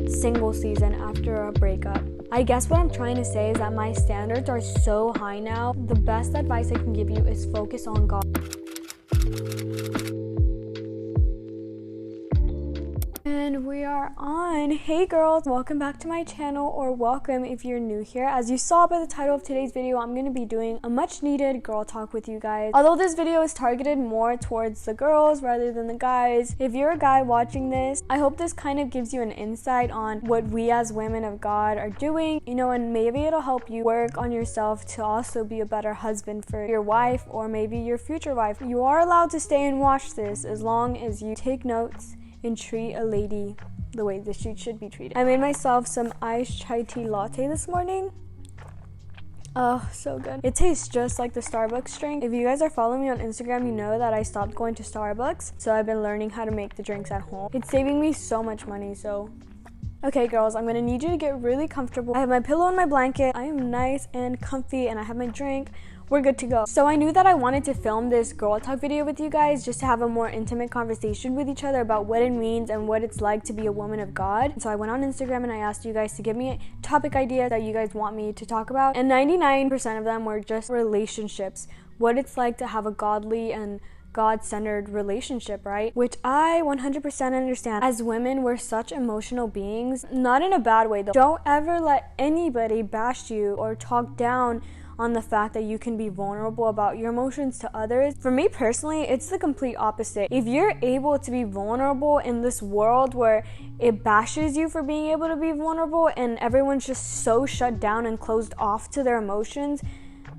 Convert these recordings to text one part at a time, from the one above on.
single season after a breakup. I guess what I'm trying to say is that my standards are so high now. The best advice I can give you is focus on God. And we are on. Hey girls, welcome back to my channel, or welcome if you're new here. As you saw by the title of today's video, I'm going to be doing a much needed girl talk with you guys. Although this video is targeted more towards the girls rather than the guys, if you're a guy watching this, I hope this kind of gives you an insight on what we as women of God are doing, you know, and maybe it'll help you work on yourself to also be a better husband for your wife or maybe your future wife. You are allowed to stay and watch this as long as you take notes and treat a lady the way that she should be treated. I made myself some iced chai tea latte this morning. Oh, so good. It tastes just like the Starbucks drink. If you guys are following me on Instagram, you know that I stopped going to Starbucks, so I've been learning how to make the drinks at home. It's saving me so much money, so... Okay, girls, I'm gonna need you to get really comfortable. I have my pillow and my blanket. I am nice and comfy, and I have my drink. We're good to go. So I knew that I wanted to film this girl talk video with you guys just to have a more intimate conversation with each other about what it means and what it's like to be a woman of God. So I went on Instagram and I asked you guys to give me topic ideas that you guys want me to talk about. And 99% of them were just relationships. What it's like to have a godly and God-centered relationship, right? Which I 100% understand. As women, we're such emotional beings. Not in a bad way though. Don't ever let anybody bash you or talk down on the fact that you can be vulnerable about your emotions to others. For me personally, it's the complete opposite. If you're able to be vulnerable in this world where it bashes you for being able to be vulnerable and everyone's just so shut down and closed off to their emotions,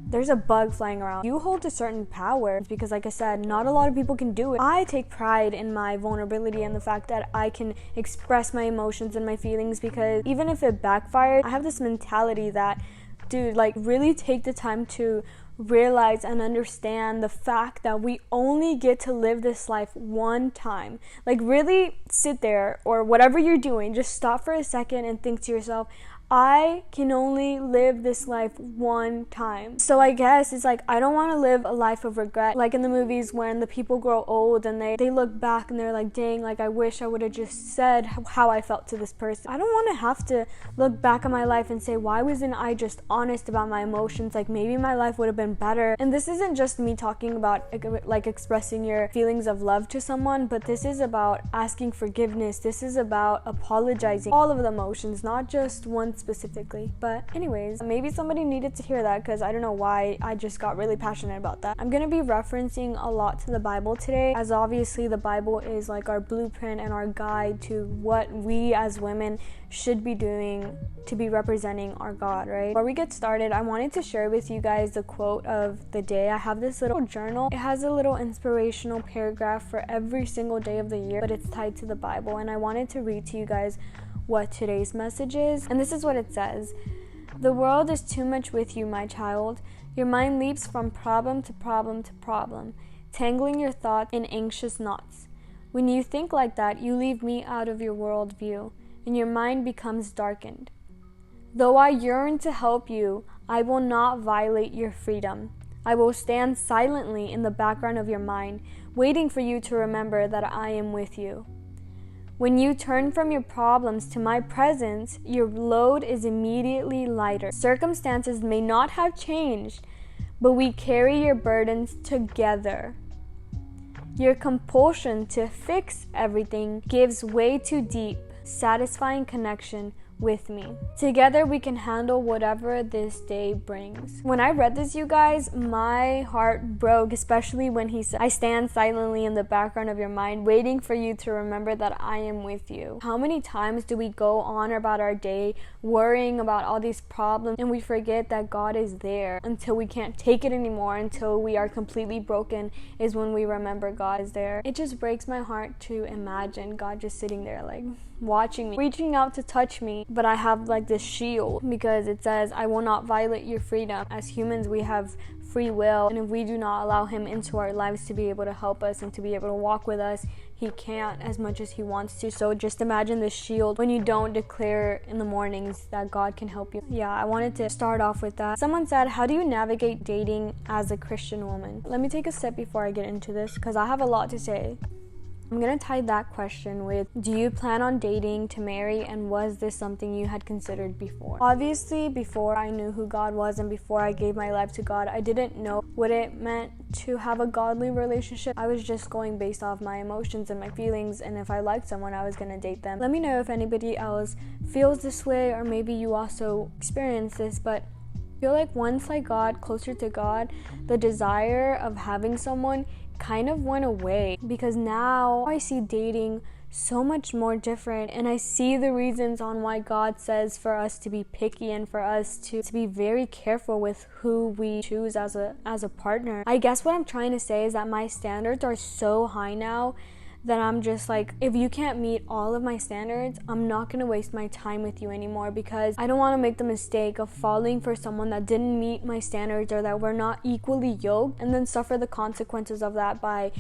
there's a bug flying around. You hold a certain power because, like I said, not a lot of people can do it. I take pride in my vulnerability and the fact that I can express my emotions and my feelings, because even if it backfires, I have this mentality that, dude, like, really take the time to realize and understand the fact that we only get to live this life one time. Like, really sit there, or whatever you're doing, just stop for a second and think to yourself, I can only live this life one time. So I guess it's like, I don't want to live a life of regret. Like in the movies when the people grow old and they look back and they're like, dang, like I wish I would have just said how I felt to this person. I don't want to have to look back at my life and say, why wasn't I just honest about my emotions? Like maybe my life would have been better. And this isn't just me talking about like expressing your feelings of love to someone, but this is about asking forgiveness. This is about apologizing. All of the emotions, not just one specifically. But anyways, maybe somebody needed to hear that, because I don't know why I just got really passionate about that. I'm gonna be referencing a lot to the Bible today, as obviously the Bible is like our blueprint and our guide to what we as women should be doing to be representing our God, right? Before we get started, I wanted to share with you guys the quote of the day. I have this little journal. It has a little inspirational paragraph for every single day of the year, but it's tied to the Bible, and I wanted to read to you guys what today's message is. And this is what it says: the world is too much with you, my child. Your mind leaps from problem to problem to problem, tangling your thoughts in anxious knots. When you think like that, you leave me out of your world view, and your mind becomes darkened. Though I yearn to help you, I will not violate your freedom. I will stand silently in the background of your mind, waiting for you to remember that I am with you. When you turn from your problems to my presence, your load is immediately lighter. Circumstances may not have changed, but we carry your burdens together. Your compulsion to fix everything gives way to deep, satisfying connection with me. Together we can handle whatever this day brings. When I read this, you guys, my heart broke, especially when he said, I stand silently in the background of your mind, waiting for you to remember that I am with you. How many times do we go on about our day, worrying about all these problems, and we forget that God is there until we can't take it anymore, until we are completely broken, is when we remember God is there. It just breaks my heart to imagine God just sitting there like watching me, reaching out to touch me, but I have like this shield, because it says, I will not violate your freedom. As humans, we have free will, and if we do not allow him into our lives to be able to help us and to be able to walk with us, he can't as much as he wants to. So just imagine this shield when you don't declare in the mornings that God can help you. Yeah, I wanted to start off with that. Someone said, how do you navigate dating as a Christian woman? Let me take a step before I get into this, because I have a lot to say. I'm gonna tie that question with, do you plan on dating to marry, and was this something you had considered before? Obviously, before I knew who God was and before I gave my life to God, I didn't know what it meant to have a godly relationship. I was just going based off my emotions and my feelings, and if I liked someone, I was gonna date them. Let me know if anybody else feels this way, or maybe you also experience this, but I feel like once I got closer to God, the desire of having someone kind of went away, because now I see dating so much more different, and I see the reasons on why God says for us to be picky and for us to be very careful with who we choose as a partner. I guess what I'm trying to say is that my standards are so high now that I'm just like, if you can't meet all of my standards, I'm not gonna waste my time with you anymore, because I don't want to make the mistake of falling for someone that didn't meet my standards or that we're not equally yoked, and then suffer the consequences of that by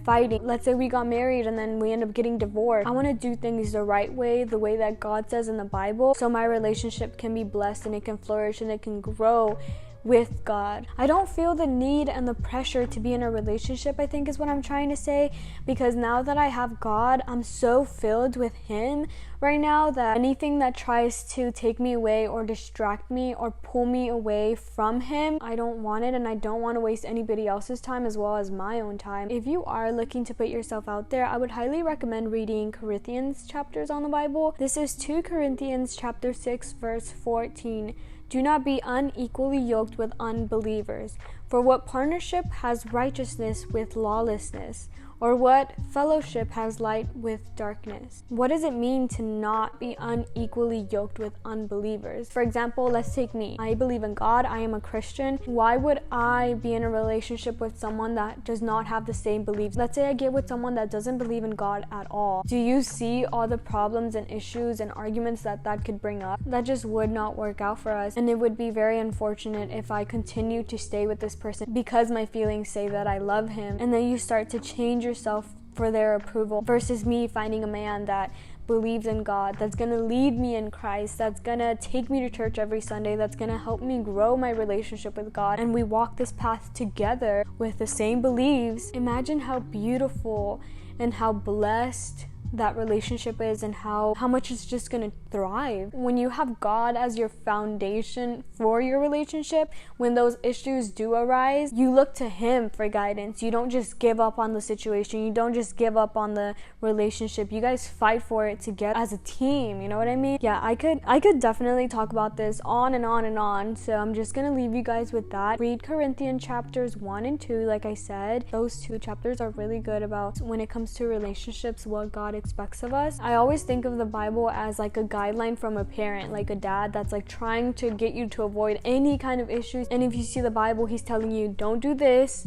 fighting. Let's say we got married and then we end up getting divorced. I want to do things the right way, the way that God says in the Bible, so my relationship can be blessed and it can flourish and it can grow with God. I don't feel the need and the pressure to be in a relationship, I think is what I'm trying to say, because now that I have God, I'm so filled with Him right now that anything that tries to take me away or distract me or pull me away from Him, I don't want it, and I don't want to waste anybody else's time as well as my own time. If you are looking to put yourself out there, I would highly recommend reading Corinthians chapters on the Bible. This is 2 Corinthians chapter 6 verse 14. Do not be unequally yoked with unbelievers. For what partnership has righteousness with lawlessness? Or what fellowship has light with darkness? What does it mean to not be unequally yoked with unbelievers? For example, let's take me. I believe in God. I am a Christian. Why would I be in a relationship with someone that does not have the same beliefs? Let's say I get with someone that doesn't believe in God at all. Do you see all the problems and issues and arguments that could bring up? That just would not work out for us. And it would be very unfortunate if I continue to stay with this person because my feelings say that I love him, and then you start to change yourself for their approval, versus me finding a man that believes in God, that's gonna lead me in Christ, that's gonna take me to church every Sunday, that's gonna help me grow my relationship with God, and we walk this path together with the same beliefs. Imagine how beautiful and how blessed that relationship is, and how much it's just gonna thrive. When you have God as your foundation for your relationship, when those issues do arise, you look to Him for guidance. You don't just give up on the situation. You don't just give up on the relationship. You guys fight for it together as a team. You know what I mean? Yeah, I could definitely talk about this on and on and on. So I'm just gonna leave you guys with that. Read Corinthians chapters 1 and 2. Like I said, those 2 chapters are really good about when it comes to relationships, what God expects of us. I always think of the Bible as like a guideline from a parent, like a dad that's like trying to get you to avoid any kind of issues. And if you see the Bible, he's telling you, don't do this,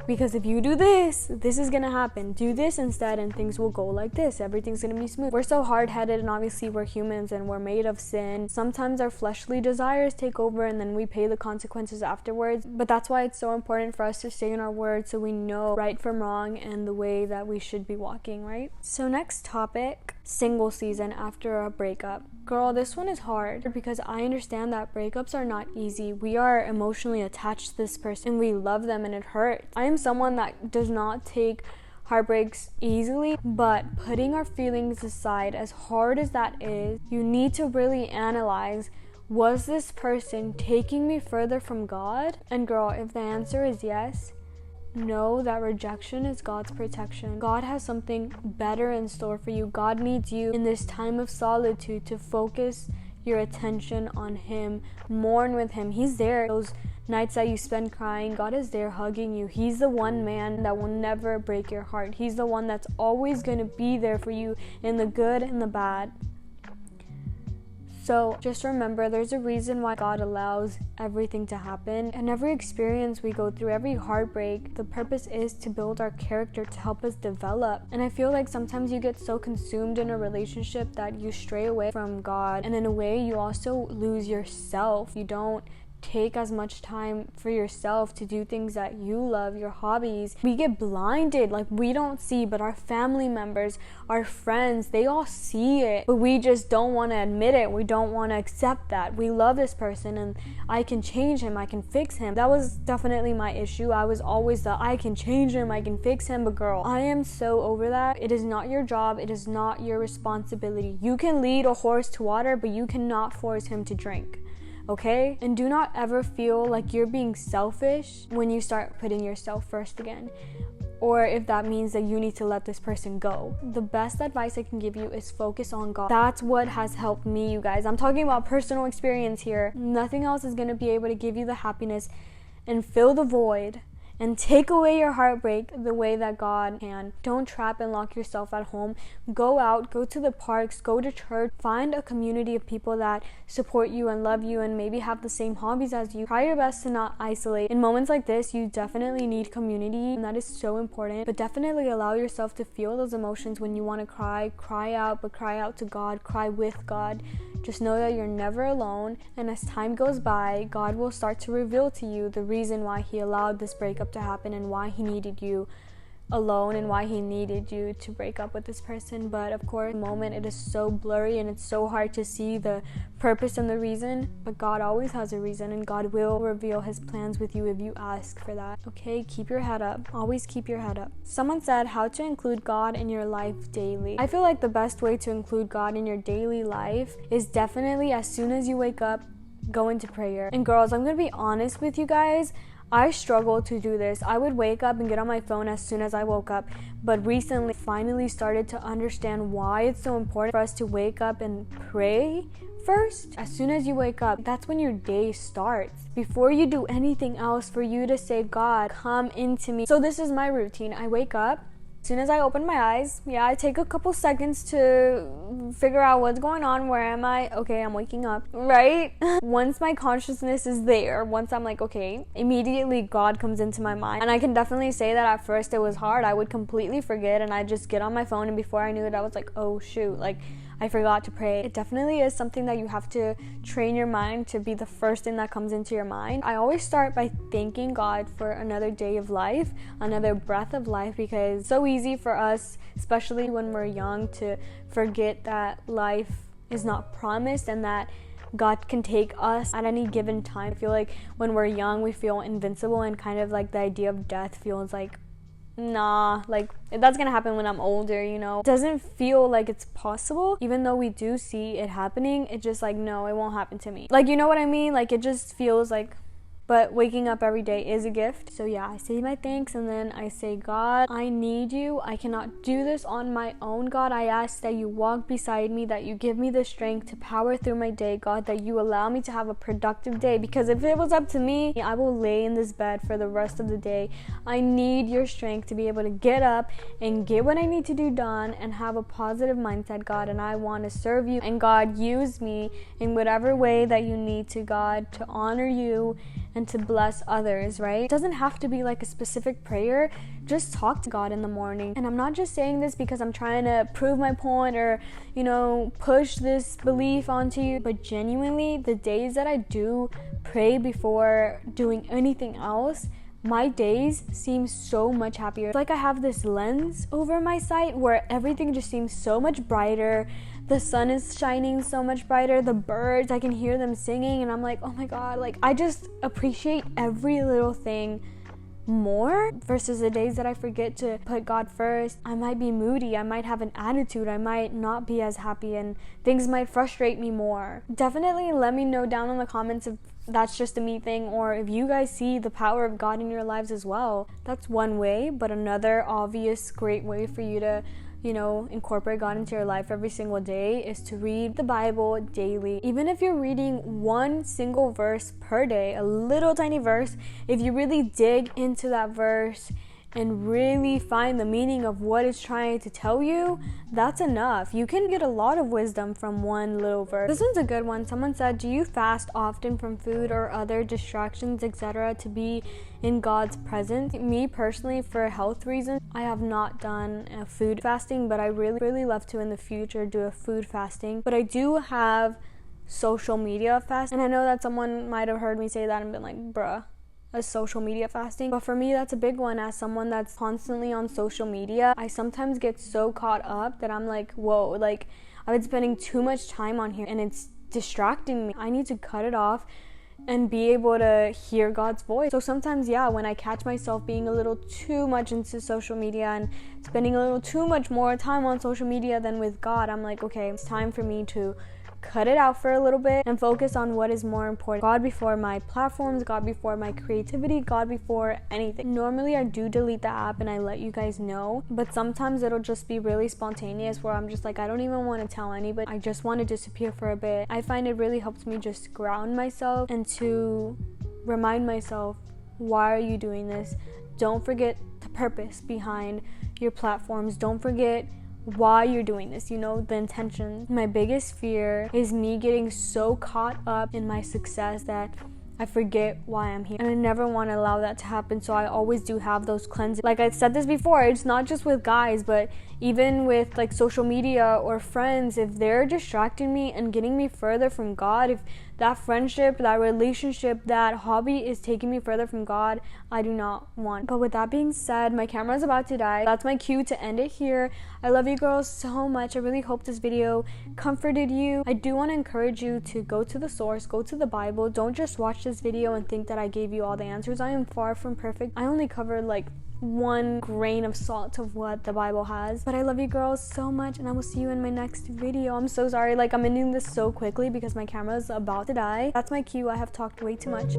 because if you do this, this is gonna happen. Do this instead and things will go like this. Everything's gonna be smooth. We're so hard-headed, and obviously we're humans and we're made of sin. Sometimes our fleshly desires take over and then we pay the consequences afterwards. But that's why it's so important for us to stay in our word, so we know right from wrong and the way that we should be walking, right? So next topic, single season after a breakup. Girl, this one is hard because I understand that breakups are not easy. We are emotionally attached to this person and we love them, and it hurts. I am someone that does not take heartbreaks easily, but putting our feelings aside, as hard as that is, you need to really analyze, was this person taking me further from God? And girl, if the answer is yes, know that rejection is God's protection. God has something better in store for you. God needs you in this time of solitude to focus your attention on Him, mourn with Him. He's there. Those nights that you spend crying, God is there hugging you. He's the one man that will never break your heart. He's the one that's always going to be there for you in the good and the bad. So just remember, there's a reason why God allows everything to happen. And every experience we go through, every heartbreak, the purpose is to build our character, to help us develop. And I feel like sometimes you get so consumed in a relationship that you stray away from God. And in a way, you also lose yourself. You don't take as much time for yourself to do things that you love, your hobbies. We get blinded, like we don't see, but our family members, our friends, they all see it, but we just don't want to admit it. We don't want to accept that we love this person and I can change him, I can fix him. That was definitely my issue. I was always the I can change him, I can fix him, but girl, I am so over that. It is not your job, it is not your responsibility. You can lead a horse to water, but you cannot force him to drink. Okay? And do not ever feel like you're being selfish when you start putting yourself first again. Or if that means that you need to let this person go. The best advice I can give you is focus on God. That's what has helped me, you guys. I'm talking about personal experience here. Nothing else is going to be able to give you the happiness and fill the void and take away your heartbreak the way that God can. Don't trap and lock yourself at home. Go out, go to the parks, go to church, find a community of people that support you and love you and maybe have the same hobbies as you. Try your best to not isolate. In moments like this, you definitely need community, and that is so important. But definitely allow yourself to feel those emotions. When you want to cry out, but cry out to God, cry with God. Just know that you're never alone, and as time goes by, God will start to reveal to you the reason why He allowed this breakup to happen and why He needed you alone and why He needed you to break up with this person. But of course, in the moment it is so blurry and it's so hard to see the purpose and the reason, but God always has a reason, and God will reveal His plans with you if you ask for that. Okay, keep your head up. Always keep your head up. Someone said how to include God in your life daily. I feel like the best way to include God in your daily life is definitely as soon as you wake up, go into prayer. And girls, I'm gonna be honest with you guys, I struggled to do this. I would wake up and get on my phone as soon as I woke up, but recently finally started to understand why it's so important for us to wake up and pray first. As soon as you wake up, that's when your day starts. Before you do anything else, for you to say, God, come into me. So this is my routine. I wake up. As soon as I open my eyes, I take a couple seconds to figure out what's going on. Where am I? Okay, I'm waking up, right? Once my consciousness is there, once I'm like, okay, immediately God comes into my mind. And I can definitely say that at first it was hard. I would completely forget and I'd just get on my phone, and before I knew it, I was like, oh shoot, like I forgot to pray. It definitely is something that you have to train your mind to be the first thing that comes into your mind. I always start by thanking God for another day of life, another breath of life, because it's so easy for us, especially when we're young, to forget that life is not promised and that God can take us at any given time. I feel like when we're young, we feel invincible, and kind of like the idea of death feels like, nah, like that's gonna happen when I'm older, you know. It doesn't feel like it's possible, even though we do see it happening. It just like, no, it won't happen to me. Like, you know what I mean? Like, it just feels like, but waking up every day is a gift. So yeah, I say my thanks, and then I say, God, I need you. I cannot do this on my own. God, I ask that you walk beside me, that you give me the strength to power through my day. God, that you allow me to have a productive day, because if it was up to me, I will lay in this bed for the rest of the day. I need your strength to be able to get up and get what I need to do done and have a positive mindset, God, and I want to serve you. And God, use me in whatever way that you need to, God, to honor you and to bless others, right? It doesn't have to be like a specific prayer. Just talk to God in the morning. And I'm not just saying this because I'm trying to prove my point or, you know, push this belief onto you, but genuinely, the days that I do pray before doing anything else, my days seem so much happier. It's like I have this lens over my sight where everything just seems so much brighter. The sun is shining so much brighter. The birds, I can hear them singing, and I'm like, oh my God, like I just appreciate every little thing more, versus the days that I forget to put God first. I might be moody, I might have an attitude, I might not be as happy, and things might frustrate me more. Definitely let me know down in the comments if that's just a me thing, or if you guys see the power of God in your lives as well. That's one way, but another obvious great way for you to, you know, incorporate God into your life every single day is to read the Bible daily. Even if you're reading one single verse per day, a little tiny verse, if you really dig into that verse and really find the meaning of what it's trying to tell you, that's enough. You can get a lot of wisdom from one little verse. This one's a good one. Someone said, do you fast often from food or other distractions, etc., to be in God's presence? Me personally, for health reasons, I have not done a food fasting, but I really love to in the future do a food fasting. But I do have social media fast. And I know that someone might have heard me say that and been like, bruh, a social media fasting. But for me, that's a big one. As someone that's constantly on social media, I sometimes get so caught up that I'm like, whoa, like I've been spending too much time on here and it's distracting me. I need to cut it off and be able to hear God's voice. So sometimes, yeah, when I catch myself being a little too much into social media and spending a little too much more time on social media than with God, I'm like, okay, it's time for me to cut it out for a little bit and focus on what is more important. God before my platforms, God before my creativity, God before anything. Normally I do delete the app and I let you guys know, but sometimes it'll just be really spontaneous where I'm just like, I don't even want to tell anybody. I just want to disappear for a bit. I find it really helps me just ground myself and to remind myself, why are you doing this? Don't forget the purpose behind your platforms. Don't forget why you're doing this, you know, the intention. My biggest fear is me getting so caught up in my success that I forget why I'm here, and I never want to allow that to happen. So I always do have those cleanses. Like I said this before, it's not just with guys, but even with like social media or friends, if they're distracting me and getting me further from God, if that friendship, that relationship, that hobby is taking me further from God, I do not want. But with that being said, my camera is about to die. That's my cue to end it here. I love you girls so much. I really hope this video comforted you. I do want to encourage you to go to the source, go to the Bible. Don't just watch this video and think that I gave you all the answers. I am far from perfect. I only covered like 1 grain of salt of what the Bible has. But I love you girls so much, and I will see you in my next video. I'm so sorry, like I'm ending this so quickly because my camera is about to die. That's my cue. I have talked way too much.